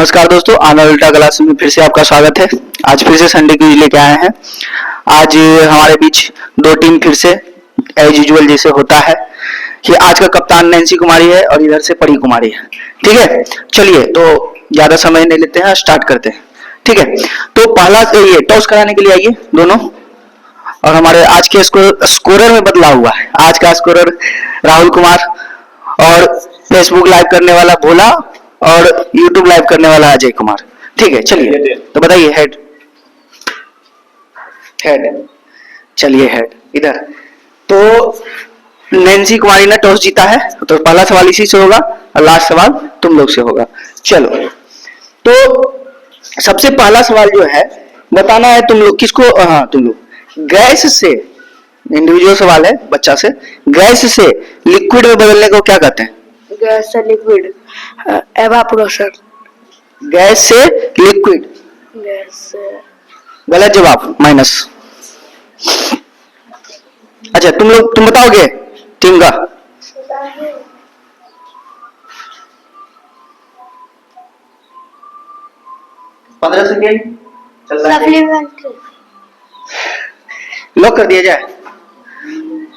नमस्कार दोस्तों, आनंद उल्टा क्लास में फिर से आपका स्वागत है। आज फिर से संडे क्विज लेके आए हैं। आज हमारे बीच दो टीम फिर से एज यूजुअल जैसे होता है कि आज का कप्तान नैन्सी कुमारी है और इधर से परी कुमारी है। ठीक है, चलिए तो ज्यादा समय नहीं लेते हैं, स्टार्ट करते हैं। ठीक है, तो पहला ये टॉस कराने के लिए आइए दोनों। और हमारे आज के स्कोरर में बदलाव हुआ है। आज का स्कोरर राहुल कुमार और फेसबुक लाइव करने वाला भोला और यूट्यूब लाइव करने वाला अजय कुमार। ठीक है, चलिए तो बताइए हेड। चलिए हेड इधर। तो नैन्सी कुमारी ने टॉस जीता है, तो पहला सवाल इसी से होगा और लास्ट सवाल तुम लोग से होगा। चलो, तो सबसे पहला सवाल जो है बताना है तुम लोग किसको। हाँ, तुम लोग गैस से, इंडिविजुअल सवाल है बच्चा से, गैस से लिक्विड में बदलने को क्या कहते हैं? गैस से लिक्विड एवापोरेशन। गैस से लिक्विड, गैस से गलत जवाब, माइनस। अच्छा, तुम बताओगे टीम का। पंद्रह सेकेंड चल रहा है, लॉक कर दिया जाए।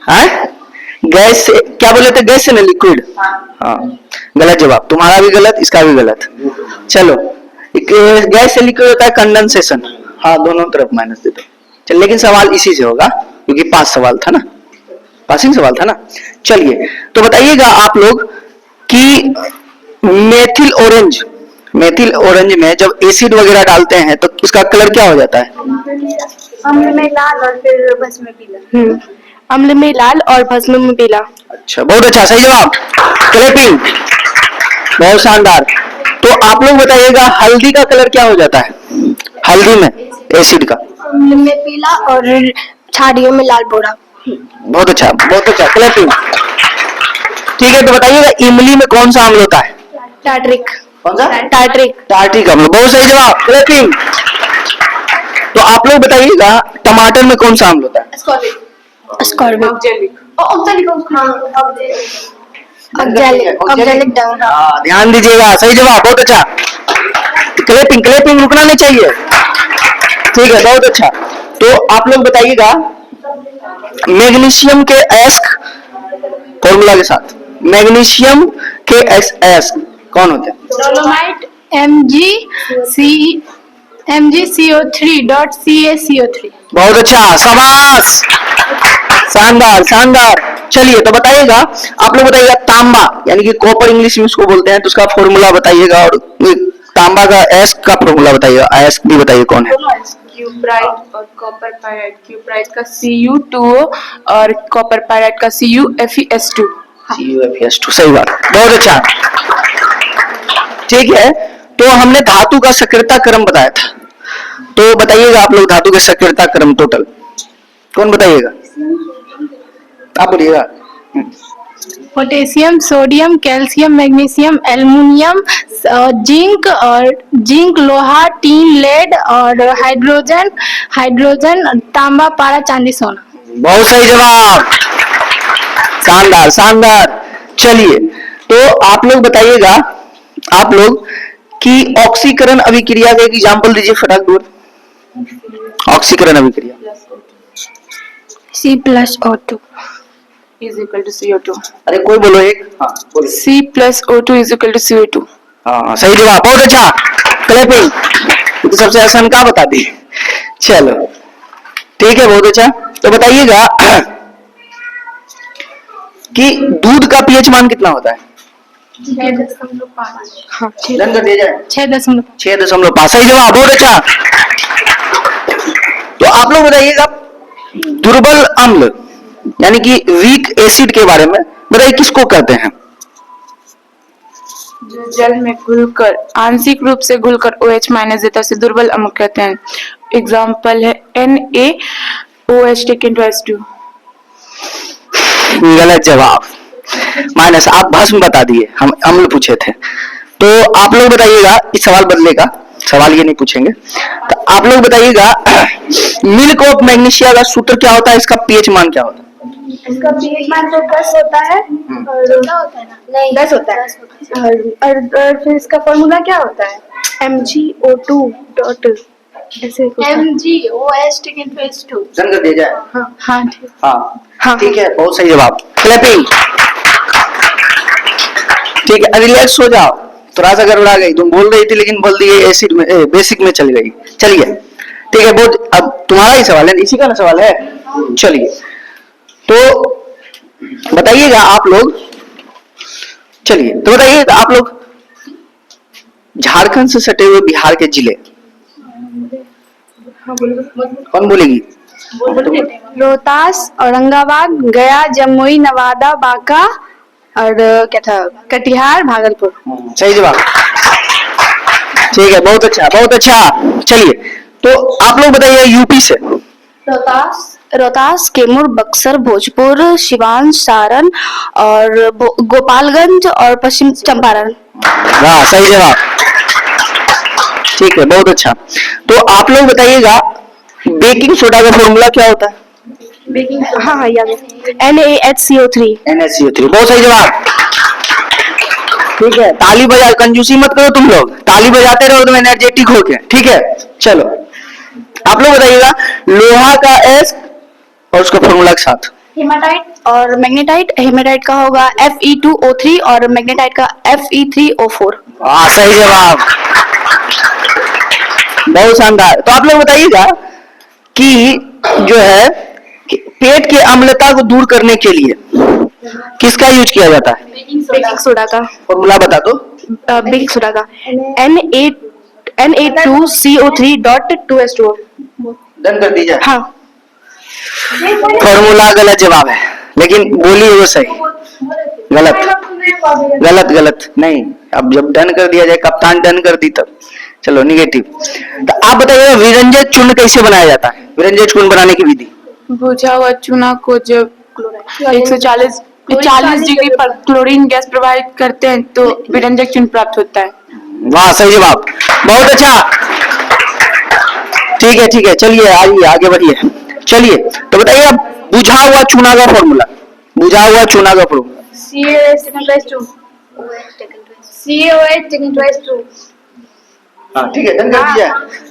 हाँ, गैस से क्या बोले थे? गैस से ना लिक्विड। हाँ, गलत जवाब, तुम्हारा भी गलत, इसका भी गलत। चलो, गैस से लिक्विड होता है कंडेंसेशन। हाँ, दोनों तरफ माइनस दे दो। चल, लेकिन सवाल इसी से होगा क्योंकि 5 सवाल था ना, पासिंग सवाल था ना। चलिए, तो बताइएगा आप लोग कि मेथिल ऑरेंज में जब एसिड वगैरह डालते हैं तो इसका कलर क्या हो जाता है? अम्ल में लाल और फिर भस्म में पीला। अम्ल में लाल और भस्म में पीला। अच्छा, बहुत अच्छा, सही जवाब, क्लैपिंग, बहुत शानदार। तो आप लोग बताइएगा हल्दी का कलर क्या हो जाता है? हल्दी में एसिड का। अम्ल में पीला और क्षारीय में लाल बोरा। बहुत अच्छा, बहुत अच्छा, क्लैपिंग। ठीक है, तो बताइएगा इमली में कौन सा अम्ल होता है? टार्ट्रिक। कौन सा? टार्ट्रिक अम्ल, बहुत सही जवाब, क्लैपिंग। तो आप लोग बताइएगा टमाटर में कौन सा अम्ल होता है? स्कॉर्बिक। ध्यान दीजिएगा, सही जवाब, बहुत अच्छा, क्लैपिंग रुकना नहीं चाहिए। ठीक है, बहुत अच्छा। तो आप लोग बताइएगा मैग्नीशियम के एस्क फॉर्मूला के साथ, मैग्नीशियम के एस्क कौन होते हैं? Dolomite MgCO3.CaCO3। बहुत अच्छा, शाबाश, शानदार। चलिए, तो बताइएगा आप लोग बताइएगा तांबा यानी कि कॉपर इंग्लिश में उसको बोलते हैं, तो उसका फॉर्मूला बताइएगा। और तांबा का एस्क का फॉर्मूला बताइएगा। एस्क भी बताइए कौन है? क्यूब्राइट और कॉपर पायराइट। क्यूब्राइट का Cu2O और कॉपर पायराइट का CuFeS2। CuFeS2, सही बात, बहुत अच्छा। ठीक है, तो हमने धातु का सक्रियता क्रम बताया था, तो बताइएगा आप लोग धातु के सक्रियता क्रम टोटल कौन बताइएगा? आप बोलिएगा। Potassium, sodium, calcium, magnesium, aluminium, zinc, लोहा, टीन, लेड और हाइड्रोजन, तांबा, पारा, चांदी, सोना। बहुत सही जवाब, शानदार। चलिए, तो आप लोग बताइएगा आप लोग कि ऑक्सीकरण अभिक्रिया का एक एग्जाम्पल दीजिए फटाक दूर। ऑक्सीकरण अभिक्रिया C+O2 is equal to CO2। अरे कोई बोलो एक। हाँ, बोलो। C+O2 is equal to CO2। हाँ, सही जवाब, बहुत अच्छा, क्लैपिंग। तो सबसे आसान क्या बता दी। चलो, ठीक है, बहुत अच्छा। तो बताइएगा कि दूध का पीएच मान कितना होता है? 6.5। सही जवाब, बहुत अच्छा। तो आप लोग बताइएगा दुर्बल अम्ल यानी कि वीक एसिड के बारे में बताइए, किसको कहते हैं? जो जल में घुलकर आंशिक रूप से घुलकर OH माइनस देता है, उसे दुर्बल अम्ल कहते हैं। एग्जाम्पल है NaOH taken to H2। गलत जवाब, माइनस। आप भस्म बता दिए, हम अम्ल पूछे थे। तो आप लोग बताइएगा, इस सवाल बदलेगा, सवाल ये नहीं पूछेंगे। तो आप लोग बताइएगा मिल्क ऑफ मैग्नीशिया का सूत्र क्या होता है? इसका पीएच मान क्या होता है? इसका पीएच मान तो 10 होता है और 10 होता है ना? नहीं, 10 होता है। और फिर इसका फॉर्मूला क्या होता है? MgO2 डॉट ऐसे कुछ है। MgOH taken to H2. Done कर दिया जाए? हाँ ठीक। हाँ ठीक है, बहुत सही जवाब। क्लैपिंग। ठीक है, रिलैक्स हो जाओ, थोड़ा सा गड़बड़ा गई, तुम बोल रही थी लेकिन बोल दिए एसिड में, बेसिक में चली गई। चलिए ठीक है, बहुत, अब तुम्हारा ही सवाल है, इसी का ना सवाल है। चलिए तो बताइएगा आप लोग, चलिए तो बताइएगा आप लोग, झारखंड से सटे हुए बिहार के जिले कौन बोलेगी? रोहतास, औरंगाबाद, गया, जमुई, नवादा, बांका और क्या था, कटिहार, भागलपुर। सही जवाब। ठीक है, बहुत अच्छा बहुत अच्छा। चलिए तो आप लोग बताइए यूपी से। रोहतास, कैमूर, बक्सर, भोजपुर, सिवान, सारण और गोपालगंज और पश्चिम चंपारण। वाह, सही जवाब। ठीक है, बहुत अच्छा। तो आप लोग बताइएगा बेकिंग सोडा का फॉर्मूला क्या होता है? हाँ याद है, NaHCO3। NaCO3, बहुत सही जवाब। ठीक है, ताली बजा, कंजूसी मत करो तुम लोग, ताली बजाते रहो तुम एनर्जेटिक होके। ठीक है, चलो आप लोग बताइएगा लोहा का S और उसका फॉर्मूला के साथ। हेमाटाइट और मैग्नेटाइट, हेमाटाइट का होगा Fe2O3 और मैग्नेटाइट का Fe3O4। हाँ, सही जवाब, बहुत शानदार। तो आप लोग बताइएगा कि जो है कि पेट की अम्लता को दूर करने के लिए किसका यूज किया जाता है? बेकिंग सोडा का। फॉर्मूला बता दो। बेकिंग सोडा का Na2CO3 डॉट 2H2O। डन कर दीजिए। हाँ, फॉर्मूला गलत जवाब है, लेकिन बोलिए वो सही। गलत गलत गलत नहीं, अब जब डन कर दिया जाए, कप्तान डन कर दी तब। चलो निगेटिव। तो आप बताइए विरंजक चूर्ण कैसे बनाया जाता है? विरंजक चूर्ण बनाने की विधि। बुझा हुआ चूना को जब 140 डिग्री पर क्लोरीन गैस प्रवाहित करते हैं तो विरंजक चूर्ण प्राप्त होता है। वाह, सही जवाब, बहुत अच्छा। ठीक है, चलिए आइए आगे बढ़िए। चलिए तो बताइए अब बुझा हुआ चूना का फॉर्मूला। बुझा हुआ चूना का formula. CaOH taken to H2. CaOH taken to H2. हाँ ठीक है, डन कर दीजिए।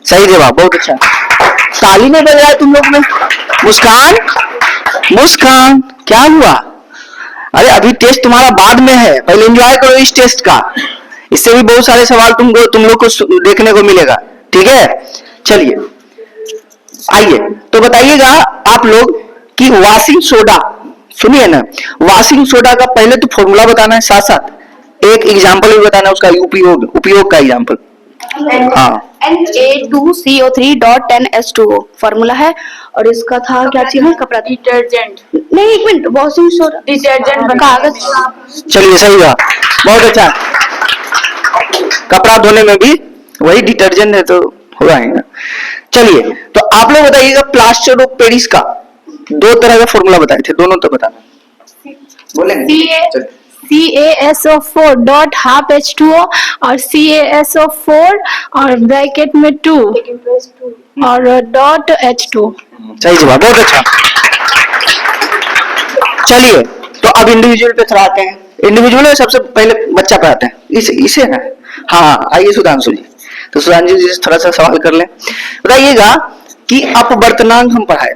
सही जवाब, बहुत अच्छा। ताली नहीं बज रहा है तुम लोग में। मुस्कान, मुस्कान क्या हुआ? अरे अभी टेस्ट तुम्हारा बाद में है, पहले एंजॉय करो इस टेस्ट का। इससे भी बहुत सारे सवाल तुम लोग को देखने को मिलेगा। ठीक है, चलिए आइए तो बताइएगा आप लोग कि वॉशिंग सोडा, सुनिए ना, वॉशिंग सोडा का पहले तो फॉर्मूला बताना है, साथ साथ एक एग्जांपल भी बताना है उसका उपयोग का एग्जांपल। हाँ, Na2CO3 डॉट 10H2O फॉर्मूला है। और इसका था क्या चीज है, कपड़ा डिटर्जेंट। नहीं, एक मिनट, वॉशिंग सोडा डिटर्जेंट कागज। चलिए सही हुआ, बहुत अच्छा। कपड़ा धोने में भी वही डिटर्जेंट है तो होगा ही ना। चलिए तो आप लोग बताइएगा प्लास्टर ऑफ पेरिस का दो तरह का फॉर्मूला बताए थे, दोनों तो बताना। बोलेंगे? CaSO4 डॉट हाफ H2O और CaSO4 और ब्रैकेट में 2 और डॉट H2। सही जवाब, बहुत अच्छा। चलिए तो अब इंडिविजुअल पे थोड़ा आते हैं। इंडिविजुअल में सबसे पहले बच्चा पे आते हैं, इसे ना। हाँ आइए सुधांशु जी, तो सुधांशु जी से थोड़ा सा सवाल कर लें। बताइएगा कि अपवर्तनांक हम पढ़ाए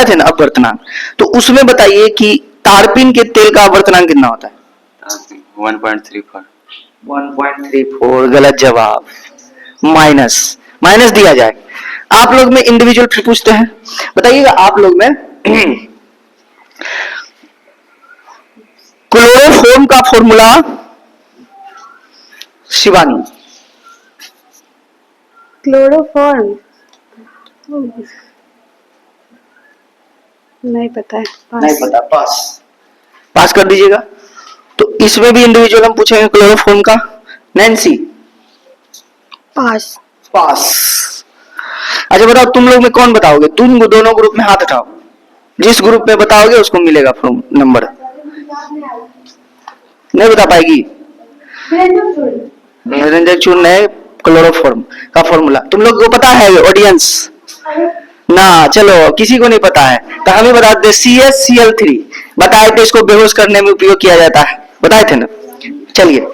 थे ना, अपवर्तनांक। तो उसमें बताइए कि तारपीन के तेल का अपवर्तनांक कितना होता है? 1.34। 1.34 गलत जवाब, माइनस दिया जाए। आप लोग में इंडिविजुअल फिर पूछते हैं, बताइएगा आप लोग में क्लोरोफॉर्म का फॉर्मूला। शिवानी। क्लोरोफॉर्म नहीं पता है, नहीं पता, पास कर दीजिएगा। तो इसमें भी इंडिविजुअल हम पूछेंगे क्लोरोफॉर्म का। नैन्सी। पास। अच्छा बताओ तुम लोग में कौन बताओगे? तुम दोनों ग्रुप में हाथ उठाओ, जिस ग्रुप में बताओगे उसको मिलेगा नंबर। नहीं बता पाएगी? निरंजन चूर्ण है क्लोरोफॉर्म का फॉर्मूला, तुम लोग को पता है ऑडियंस ना? चलो किसी को नहीं पता है तो हमें बता दे। CaCl3 बताए थे, इसको बेहोश करने में उपयोग किया जाता है, बताए थे ना। चलिए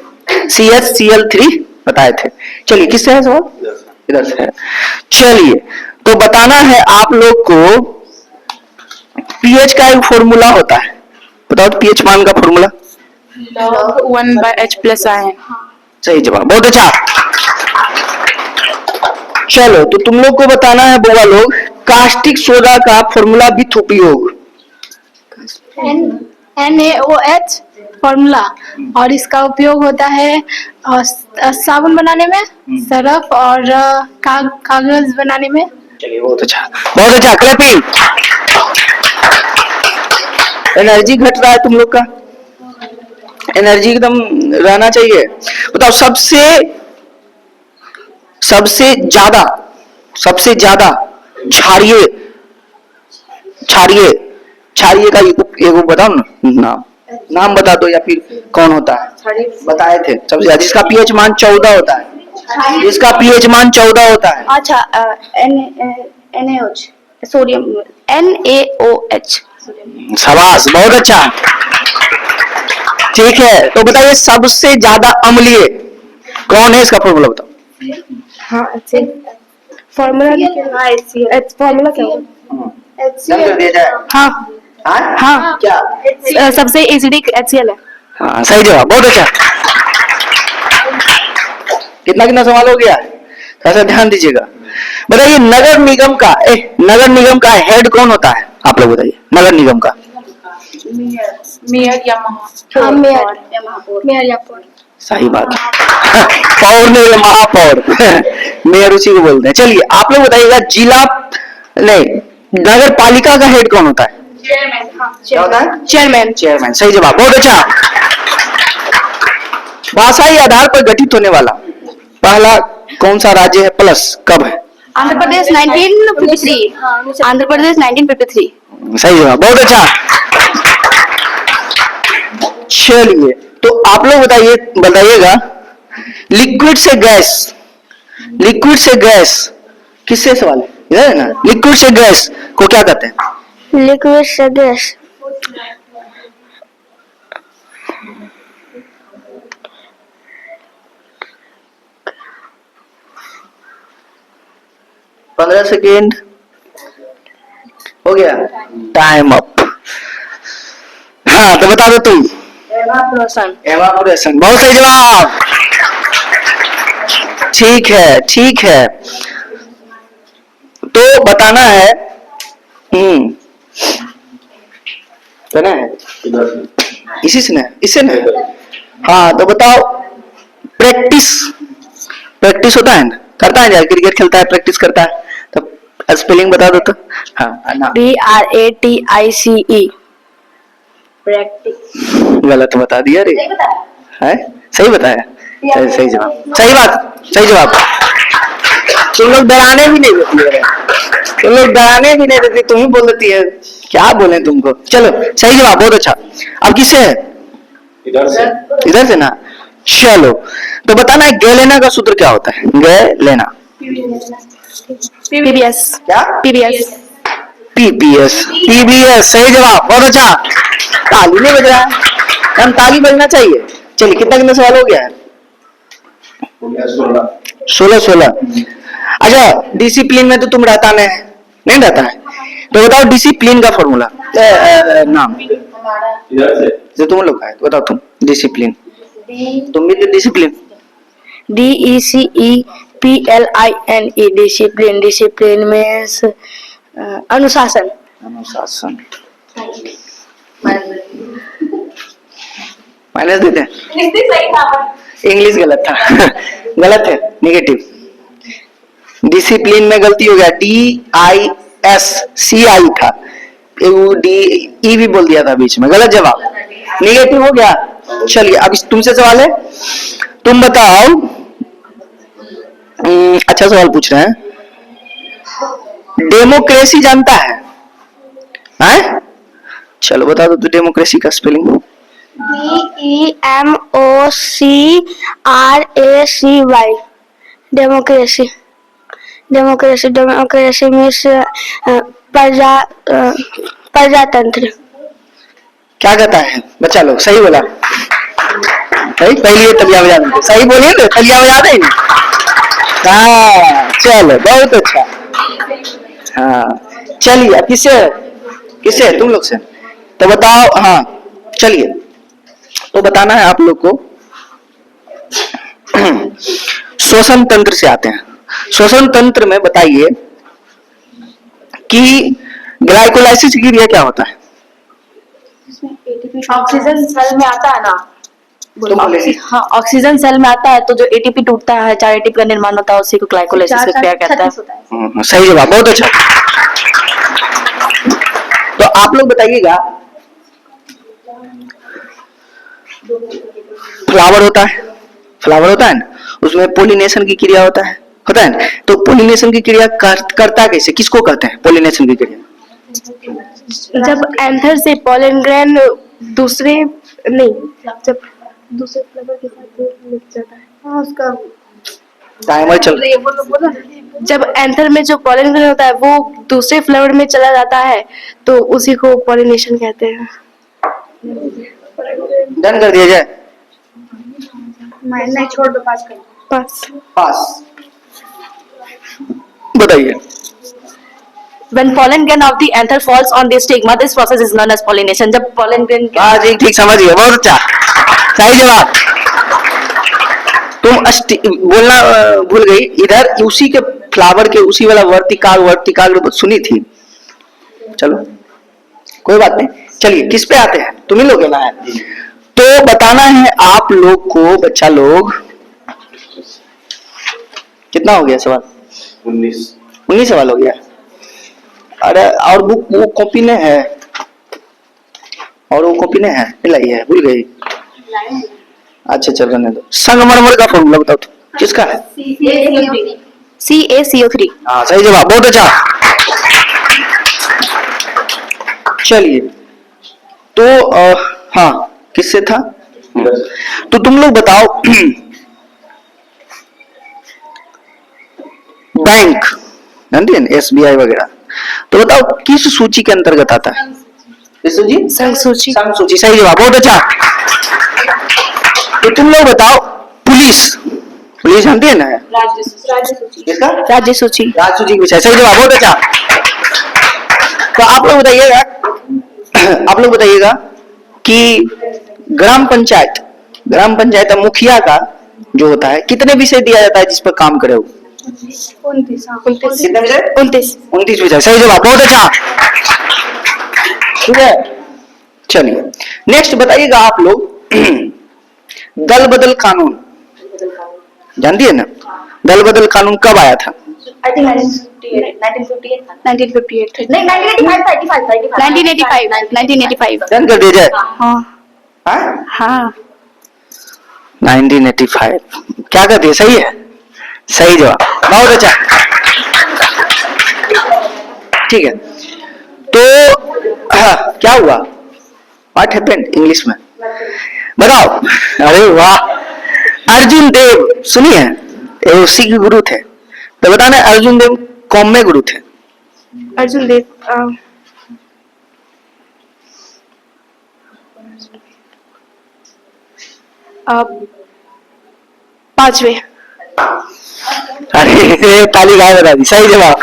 CaCl3 बताए थे। चलिए किससे है सवाल? इधर से है। चलिए तो बताना है आप लोग को पीएच का एक फॉर्मूला होता है, बताओ तो पीएच मान का formula. log 1/h plus ion। सही जवाब, बहुत अच्छा। चलो तो तुम लोग को बताना है बुआ लोग कास्टिक सोडा का फॉर्मूला विथ उपयोग। NaOH फॉर्मूला, और इसका उपयोग होता है साबुन बनाने में, सरफ और कागज बनाने में। चलिए बहुत अच्छा, बहुत अच्छा, क्लैपिंग। एनर्जी घट रहा है तुम लोग का, एनर्जी एकदम रहना चाहिए। बताओ सबसे ज्यादा क्षारीय क्षारीय का एक बताओ ना, नाम बता दो, या फिर कौन होता है, बताए थे सबसे ज्यादा जिसका पीएच मान 14 होता है, जिसका पीएच मान 14 होता है। अच्छा NaOH सोडियम NaOH। शाबाश, बहुत अच्छा। ठीक है तो बताइए सबसे ज्यादा अम्लीय कौन है, इसका फॉर्मूला बताओ। हाँ फॉर्मूला फॉर्मूला क्या होगा? हाँ हाँ क्या सबसे एसिडिक HCl है। हाँ सही जवाब, बहुत अच्छा। कितना सवाल हो गया, थोड़ा सा ध्यान दीजिएगा। बताइए नगर निगम का हेड कौन होता है, आप लोग बताइए नगर निगम का। मेयर या हाँ मेयर या पौर। सही बात है। पौर ने महापौर मेयर उसी को बोलते हैं। चलिए आप लोग बताइएगा जिला नहीं नगर पालिका का हेड कौन होता है? क्या होता है? चेयरमैन, सही जवाब, बहुत अच्छा। भाषाई आधार पर गठित होने वाला पहला कौन सा राज्य है प्लस कब है? आंध्र प्रदेश 1953। आंध्र प्रदेश 1953। सही जवाब, बहुत अच्छा। चलिए तो आप लोग बताइएगा लिक्विड से गैस किससे सवाल है ना, लिक्विड से गैस को क्या कहते हैं? लिक्विड से गैस 15 सेकेंड हो गया, टाइम अप। हाँ तो बता दो तुम। एवापोरेशन, बहुत सही जवाब। ठीक है तो बताना है कहना है इससे ना। हाँ तो बताओ प्रैक्टिस होता है ना, करता है यार, क्रिकेट खेलता है प्रैक्टिस करता है, तो स्पेलिंग बता दो तो। हाँ PRATICE प्रैक्टिस। गलत बता दिया रे, है सही बताया, सही जवाब, सही जवाब। तुम लोग डराने भी नहीं देती, तुम ही बोल देती है, क्या बोले तुमको। चलो सही जवाब, बहुत अच्छा। अब किससे है? इधर से ना। चलो तो बताना है गैलेना का सूत्र क्या होता है? गैलेना PBS क्या? PBS, सही जवाब, बहुत अच्छा। ताली नहीं बज रहा है, हम ताली बजना चाहिए। चलिए कितना सवाल हो गया है? 16। अच्छा डिसिप्लिन में तो तुम नहीं रहता है, तो बताओ डिसिप्लिन का फॉर्मूला नाम जो तुम लोग का है, बताओ तुम डिसिप्लिन। तुम भी तो डिसिप्लिन। DECEPLINE डिसिप्लिन में अनुशासन। माइनस देते हैं, इंग्लिश गलत था गलत है, नेगेटिव। डिसिप्लिन में गलती हो गया, DISCI था, DE भी बोल दिया था बीच में, गलत जवाब, नेगेटिव हो गया। चलिए अब तुमसे सवाल है, तुम बताओ। अच्छा सवाल पूछ रहे हैं, डेमोक्रेसी जानता है? चलो बता दो तो डेमोक्रेसी का स्पेलिंग। DEMOCRACY डेमोक्रेसी मीन्स प्रजातंत्र। क्या कहता है बच्चा लोग, सही बोला। सही, पहली है तलिया बजा देंगे, सही बोलिए ना, तलिया बजा देंगे। हाँ चलो बहुत अच्छा। हाँ चलिए अब किससे तुम लोग से तो बताओ। हाँ चलिए तो बताना है आप लोग को। श्वसन तंत्र से आते हैं। श्वसन तंत्र में बताइए कि ग्लाइकोलाइसिस की क्रिया क्या होता है? ऑक्सीजन सेल में आता है ना, तुम बोले। हाँ ऑक्सीजन सेल में आता है तो जो एटीपी टूटता है, 4 एटीपी का निर्माण होता है, उसी को ग्लाइकोलाइसिस की क्रिया कहते हैं। सही जवाब, बहुत अच्छा। तो आप लोग बताइएगा, फ्लावर होता है ना, उसमें पोलिनेशन की क्रिया होता है ना। तो पोलिनेशन की क्रिया करता कैसे, किसको कहते हैं पोलिनेशन की क्रिया? जब एंथर से पोलन ग्रेन दूसरे नहीं, जब दूसरे फ्लावर के साथ मिल जाता है, हाँ उसका टाइमर चल रही है। जब एंथर में जो पोलन ग्रेन होता है वो दूसरे फ्लावर में चला जाता है तो उसी को पोलिनेशन कहते हैं। डन कर दिया जाए। मैं छोड़ दो, पास बताइए। When pollen grain of the anther falls on the stigma, this process is known as pollination. जब pollen grain हाँ जी ठीक समझ गए, बहुत अच्छा, सही जवाब। तुम बोलना भूल गई, इधर उसी के फ्लावर के उसी वाला वर्तिकाग्र सुनी थी। चलो कोई बात नहीं, चलिए किस पे आते हैं, तुम ही लोग ना है तो बताना है आप लोग को। बच्चा लोग कितना हो गया सवाल? 19 सवाल हो गया। अरे और बुक वो कॉपी नहीं है, और वो कॉपी नहीं है, लाई है, भूल गई। अच्छा चल रहने दो। संगमरमर का फॉर्मूला बताओ तो, किसका है? CaCO3। हाँ सही जवाब, बहुत अच्छा। चलिए तो हाँ किससे था? तो तुम लोग बताओ, बैंक जानती है ना, SBI वगैरह, तो बताओ किस सूची के अंतर्गत आता है? किस सूची? संघ सूची। संघ सूची, सही जवाब, बहुत अच्छा। तो तुम लोग बताओ, पुलिस जानती है ना? किसका? राज्य सूची। राज्य सूची की विषय, सही जवाब, बहुत अच्छा। तो आप लोग बताइएगा कि ग्राम पंचायत का मुखिया का जो होता है, कितने विषय दिया जाता है जिस पर काम करे वो? 29 विषय, सही जवाब, बहुत अच्छा। ठीक है, चलिए नेक्स्ट बताइएगा आप लोग, दल बदल कानून जानती है ना? दल बदल कानून कब आया था? 1985। डन कर दिया जाए। हाँ 1985 क्या कहती है? सही है, सही जवाब, बहुत अच्छा। ठीक है, तो हाँ, क्या हुआ? व्हाट हैपेंड इंग्लिश में बताओ। अरे वाह, अर्जुन देव सुनिए, ये उसी के गुरु थे, तो बताना अर्जुन देव कौन में गुरु थे? अर्जुन देव 5वें। अरे ताली गाय बता दी, सही जवाब।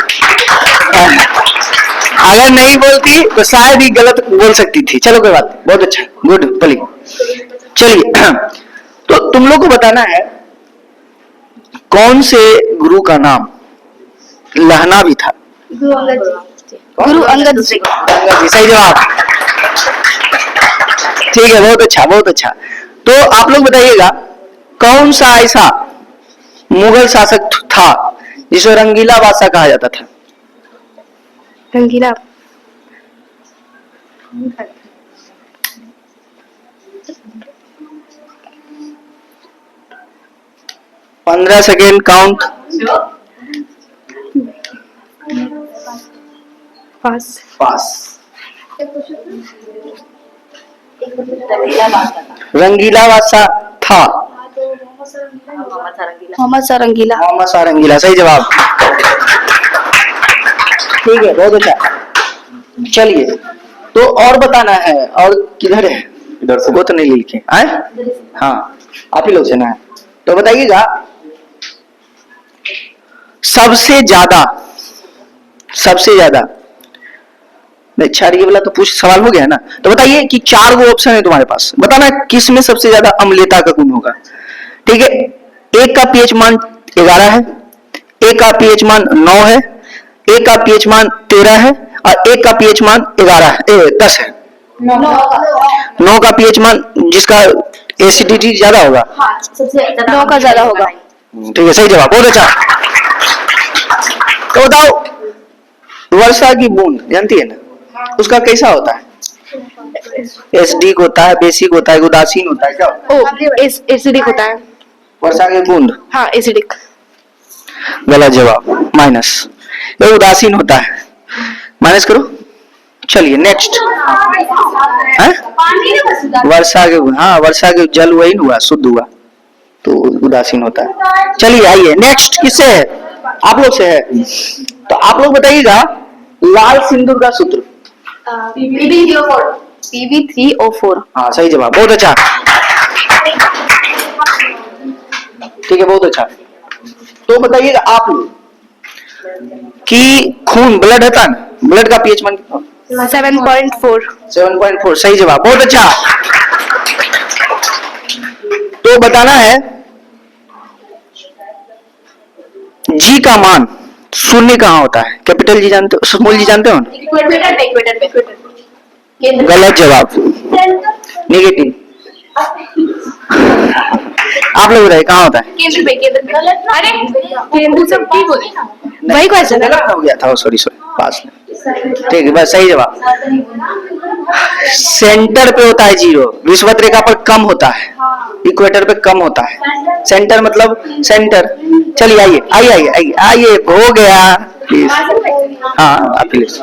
अगर नहीं बोलती तो शायद ही गलत बोल सकती थी। चलो कोई बात, बहुत अच्छा, गुड पली। चलिए तो तुम लोग को बताना है कौन से गुरु का नाम लहना भी था? गुरु अंगद जी। सही जवाब, ठीक है, बहुत अच्छा, बहुत अच्छा। तो आप लोग बताइएगा, कौन सा ऐसा मुगल शासक था जिसे रंगीला बादशाह कहा जाता था? रंगीला 15 सेकेंड काउंट। पास। रंगीला बादशाह था मोहम्मद शाह रंगीला। सही जवाब, ठीक है, बहुत अच्छा। चलिए तो और बताना है, और किधर है? इधर से वो तो नहीं लिखे आए। हाँ आप ही लोग से ना है, तो बताइएगा सबसे ज्यादा नहीं, क्षारीय वाला तो पूछ सवाल हो गया ना। तो बताइए कि 4 गो ऑप्शन है तुम्हारे पास, बताना किस में सबसे ज्यादा अम्लीयता का गुण होगा। ठीक है, एक का पीएच मान 11 है, एक का पीएच मान 9 है, एक का पीएच मान 13 है और एक का पीएच मान 10 है। 9 का पीएच मान जिसका एसिडिटी ज्यादा होगा, 9 का ज्यादा होगा। ठीक है, सही जवाब, बहुत अच्छा। तो बताओ वर्षा की बूंद जानती है ना, उसका कैसा होता है? एसिडिक होता है, बेसिक होता है, उदासीन होता है, क्या होता है? एसिडिक होता है। वर्षा की बूंद हाँ, एसिडिक। गलत जवाब, माइनस। ये उदासीन होता है, माइनस करो। चलिए नेक्स्ट, वर्षा के, हाँ वर्षा के जल वही न हुआ, शुद्ध हुआ, तो उदासीन होता है। चलिए आइए नेक्स्ट, किससे है? आप लोग से है। तो आप लोग बताइएगा लाल सिंदूर का सूत्र। PB3O4। हाँ सही जवाब, बहुत अच्छा। ठीक है, बहुत अच्छा। तो बताइएगा आप लोग कि खून, ब्लड होता है ना, ब्लड का पीएच मान कितना? 7.4। 7.4, सही जवाब, बहुत अच्छा। तो बताना है जी का मान शून्य कहाँ होता है? कैपिटल जी जानते हो, स्मॉल जी जानते हो ना? गलत जवाब, नेगेटिव। आप लोग बताइए कहाँ होता है? वही क्वेश्चन है। गलत हो गया था, सॉरी पास में। ठीक है, बस सही जवाब। सेंटर पे होता है 0, विषुवत रेखा पर कम होता है, इक्वेटर पे कम होता है। सेंटर मतलब सेंटर। चलिए आइए आइए आइए आइए आइए, हो गया प्लीज। हाँ आप प्लीज,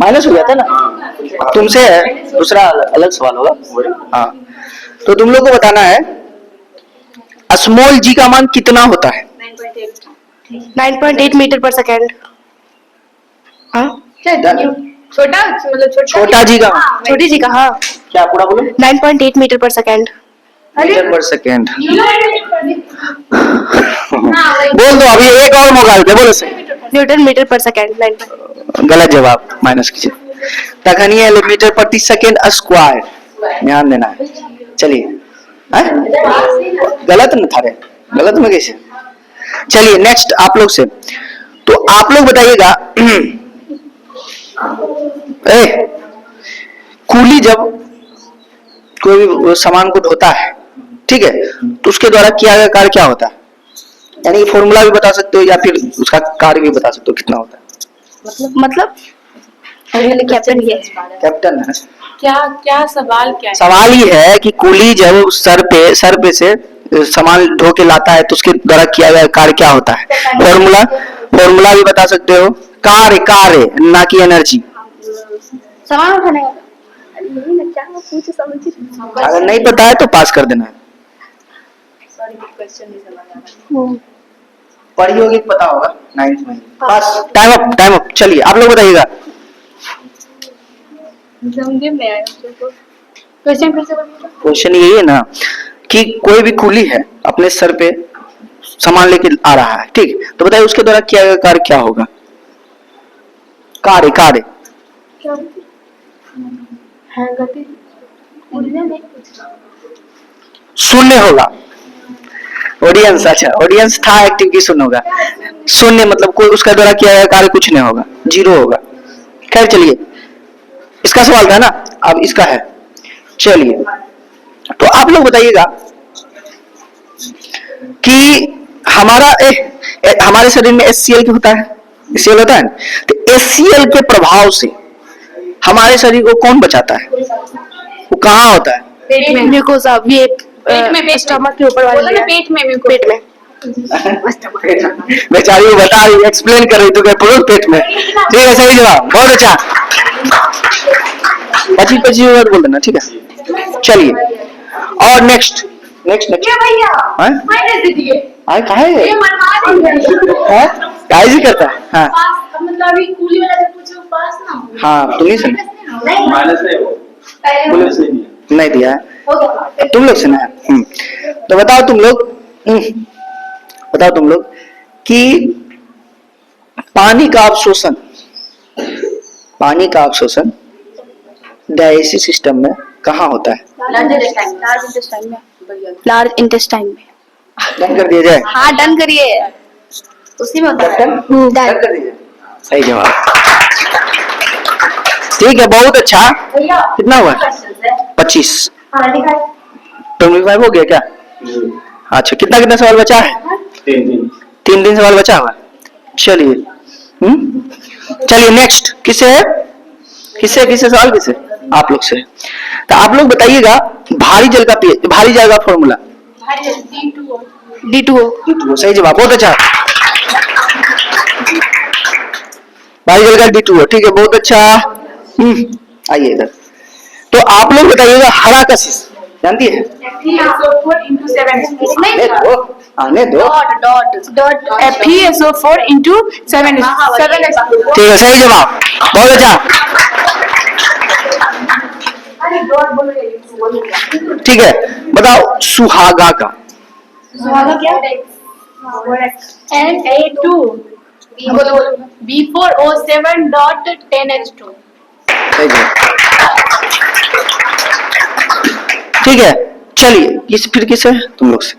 माइनस हो गया था ना, तुमसे है, दूसरा अलग सवाल होगा। हाँ, तो तुम लोग को बताना है स्मॉल जी का मान कितना होता है? 9.8 मीटर पर सेकेंड। हाँ, छोटा मतलब छोटा जी का, छोटी जी का, हाँ क्या पूरा बोलो? 9.8 मीटर पर सेकेंड। मीटर पर सेकेंड। बोल दो अभी, एक और मौका दे, बोलो सही। न्यूटन मीटर पर सेकेंड। गलत जवाब, माइनस कीजिए। तखनीय मीटर प्रति सेकेंड स्क्वायर, ध्यान देना है। चलिए, गलत न था रे, गलत में कैसे? चलिए नेक्स्ट आप लोग से, तो आप लोग बताइएगा कूली जब कोई भी सामान को ढोता है, ठीक है, तो उसके द्वारा किया गया कार्य क्या होता है? यानी फॉर्मूला भी बता सकते हो या फिर उसका कार्य भी बता सकते हो कितना होता है? मतलब कैप्टन है। क्या सवाल क्या है? सवाल ये है कि कूली जब सर पे से सामान ढो के लाता है तो उसके द्वारा किया गया कार्य क्या होता है? फॉर्मूला भी बता सकते हो, कार्य ना कि एनर्जी। सामान उठाने का। अगर नहीं पता है तो पास कर देना है। पढ़ी होगी पता होगा 9th में। पास, टाइम अप। चलिए आप लोग बताइएगा। क्वेश्चन यही है ना कि कोई भी कूली है अपने सर पे सामान लेके आ रहा है, ठीक, तो बताइए उसके द्वारा किया गया कार्य क्या होगा? कार्य शून्य होगा। ऑडियंस, अच्छा ऑडियंस था एक्टिव की, सुन होगा। शून्य मतलब कोई उसका द्वारा किया गया कार्य कुछ नहीं होगा, 0 होगा। खैर चलिए, इसका सवाल था ना, अब इसका है। चलिए तो आप लोग बताइएगा कि हमारे शरीर में HCl की होता है, HCl होता है ना, तो HCl के प्रभाव से हमारे शरीर को कौन बचाता है? वो कहाँ होता है? ग्लूकोजा, ये स्टमक के ऊपर वाले पेट में बेचारी वो बता रही, एक्सप्लेन कर रही, तो क्या पूरे पेट में? ठीक है, सही जवाब, बहुत अच्छा। 25 वर्ड बोल देना, ठीक है। चलिए और नेक्स्ट काहे करता है? हाँ हाँ, तुम ही सुन, नहीं दिया है, तुम लोग सुना है। तो बताओ तुम लोग कि पानी का अवशोषण डाइजेस्टिव सिस्टम में कहाँ होता है? लार्ज इंटेस्टाइन में। डन कर दिया जाए? हाँ डन करिए, उसी में होता है। डन कर दिया, सही जवाब। ठीक है, बहुत अच्छा। कितना हुआ? 25। 25 हो गया क्या? अच्छा, कितना सवाल बचा है? 3 सवाल बचा हुआ। चलिए चलिए नेक्स्ट किससे है? किससे सवाल किससे? आप लोग से। तो आप लोग बताइएगा भारी जल का फॉर्मूला। D2O। सही जवाब, बहुत अच्छा। भारी जल का D2O, ठीक है, बहुत अच्छा। आइए इधर। तो आप लोग बताइएगा हरा कशिश जानती है? आने दो। FeSO4 into 7. ठीक है, सही जवाब, बहुत अच्छा। ठीक है, बताओ सुहागा का। Na2 B4O7.10H2। सही जवाब। ठीक है, चलिए फिर किसे? तुम लोग से।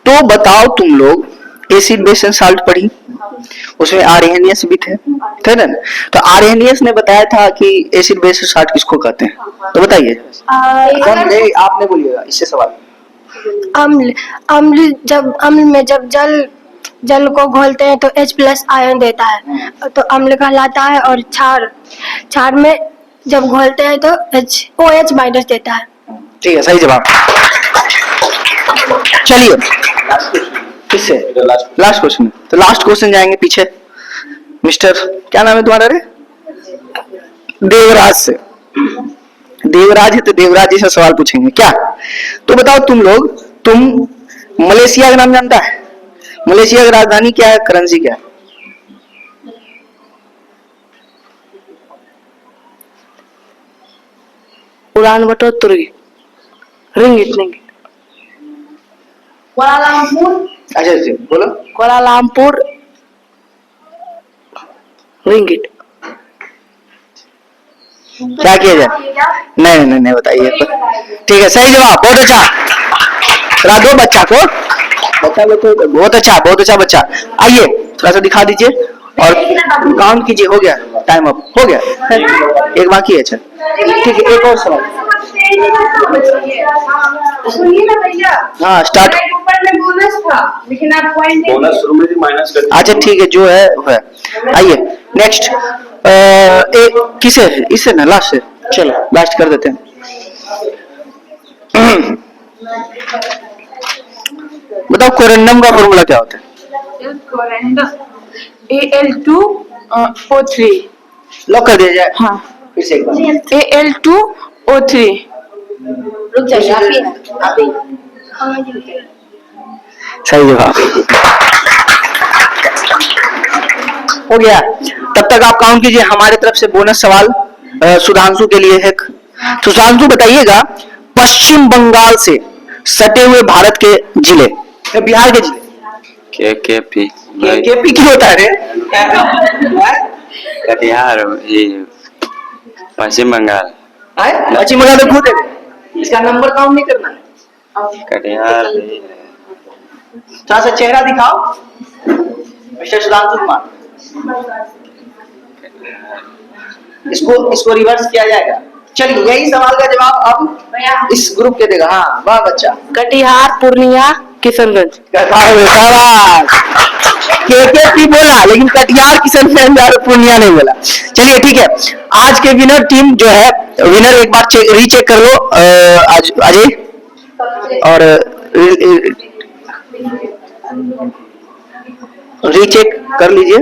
तो बताओ तुम लोग एसिड बेस एंड साल्ट पढ़ी, उसमें आर्हेनियस भी थे ना? तो आर्हेनियस ने बताया था कि एसिड बेस और साल्ट किसको कहते हैं, तो बताइए। आपने बोलिएगा इससे सवाल। अम्ल में जब जल को घोलते हैं तो H+ आयन देता है, तो अम्ल कहलाता है। और क्षार में जब घोलते हैं तो OH- देता है। ठीक है, सही जवाब। चलिए किससे? Last question. तो लास्ट क्वेश्चन जाएंगे पीछे। मिस्टर क्या नाम है तुम्हारा रे? देवराज से। देवराज है तो देवराज जी से सवाल पूछेंगे क्या? तो बताओ तुम मलेशिया का नाम जानता है? मलेशिया की राजधानी क्या है, करेंसी क्या है? उड़ान बटोर रिंगिट। अच्छा बोलो। Kuala Lumpur ringgit. क्या किया जाए? नहीं बताइए। ठीक है, सही जवाब, बहुत अच्छा। दो बच्चा को बहुत अच्छा बच्चा। आइए थोड़ा सा दिखा दीजिए और काउंट कीजिए। हो गया, टाइम अप हो गया, एक बाकी है। अच्छा ठीक है, एक और सवाल। हाँ स्टार्ट। ऊपर में बोनस था लेकिन आप पॉइंट बोनस शुरू में भी माइनस कर। अच्छा ठीक है, जो है आइए नेक्स्ट। किसे? इससे ना लास्ट से। चलो लास्ट कर देते हैं। बताओ कोरेंडम का फॉर्मूला क्या होता है? Al2O3। लॉक कर दिया जाए? हाँ, फिर से एक बार। Al2O3। रुक जाइए, आप ही। सही जवाब, हो गया। तब तक आप काउंट कीजिए। हमारे तरफ से बोनस सवाल सुधांशु के लिए है। सुधांशु बताइएगा पश्चिम बंगाल से सटे हुए भारत के जिले, बिहार के जिले। केपी केपी क्यों होता है रे? कटिहार, ये पश्चिम बंगाल। पश्चिम बंगाल में खुद है, इसका नंबर काउंट नहीं करना है। कटिहार थोड़ा सा चेहरा दिखाओ मिस्टर सुधांशु कुमार। इसको रिवर्स किया जाएगा। चलिए यही सवाल का जवाब अब इस ग्रुप के देगा। हाँ वाह बच्चा। कटिहार, पूर्णिया, किशनगंज। केपी बोला लेकिन कटिहार, किशनगंज और पूर्णिया नहीं बोला। चलिए ठीक है, आज के विनर टीम जो है, विनर एक बार रीचेक कर लो अजय, और रीचेक कर लीजिए।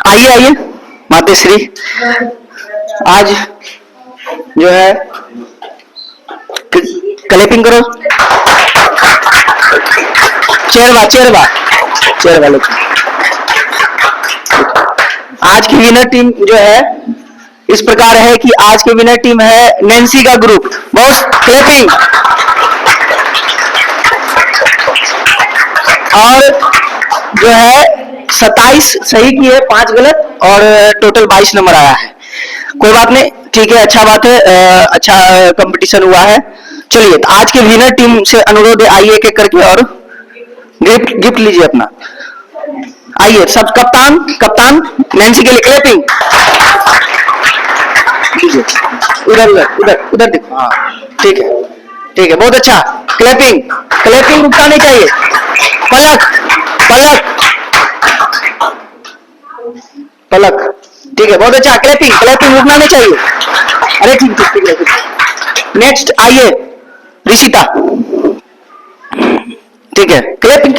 आइए मातेश्री, आज जो है क्लैपिंग करो। चेयर वाले आज की विनर टीम जो है इस प्रकार है कि आज की विनर टीम है नैन्सी का ग्रुप। बहुत क्लैपिंग। और जो है 27 सही की है, 5 गलत और टोटल 22 नंबर आया है। कोई बात नहीं, ठीक है, अच्छा बात है, अच्छा कंपटीशन हुआ है। चलिए, तो आज के विनर टीम से अनुरोध है, आइए एक एक करके और गिफ्ट लीजिए अपना। आइए सब, कप्तान नैन्सी के लिए क्लैपिंग। उधर उधर उधर उधर देखो, हाँ ठीक है, बहुत अच्छा। क्लैपिंग रुकना नहीं चाहिए। पलक, ठीक है, बहुत अच्छा। क्लैपिंग रुकना नहीं चाहिए। अरे ठीक है। नेक्स्ट आइए ऋषिता, ठीक है, क्लैपिंग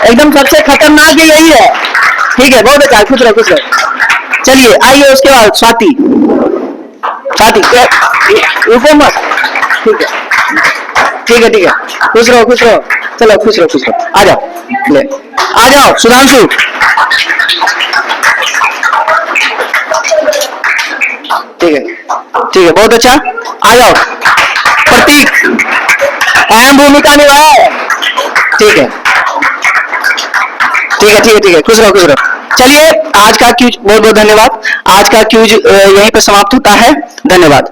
एकदम सबसे खतरनाक यही है। ठीक है, बहुत अच्छा, खुश रहो। चलिए आइए, उसके बाद स्वाति, रुको मत, ठीक है, खुश रहो। चलो खुश रहो, आ जाओ सुधांशु। ठीक है, बहुत अच्छा। आ जाओ प्रतीक, अहम भूमिका निभाया है। ठीक है, खुश रहो। चलिए, आज का क्यूज, बहुत बहुत धन्यवाद। आज का क्यूज यहीं पे समाप्त होता है। धन्यवाद।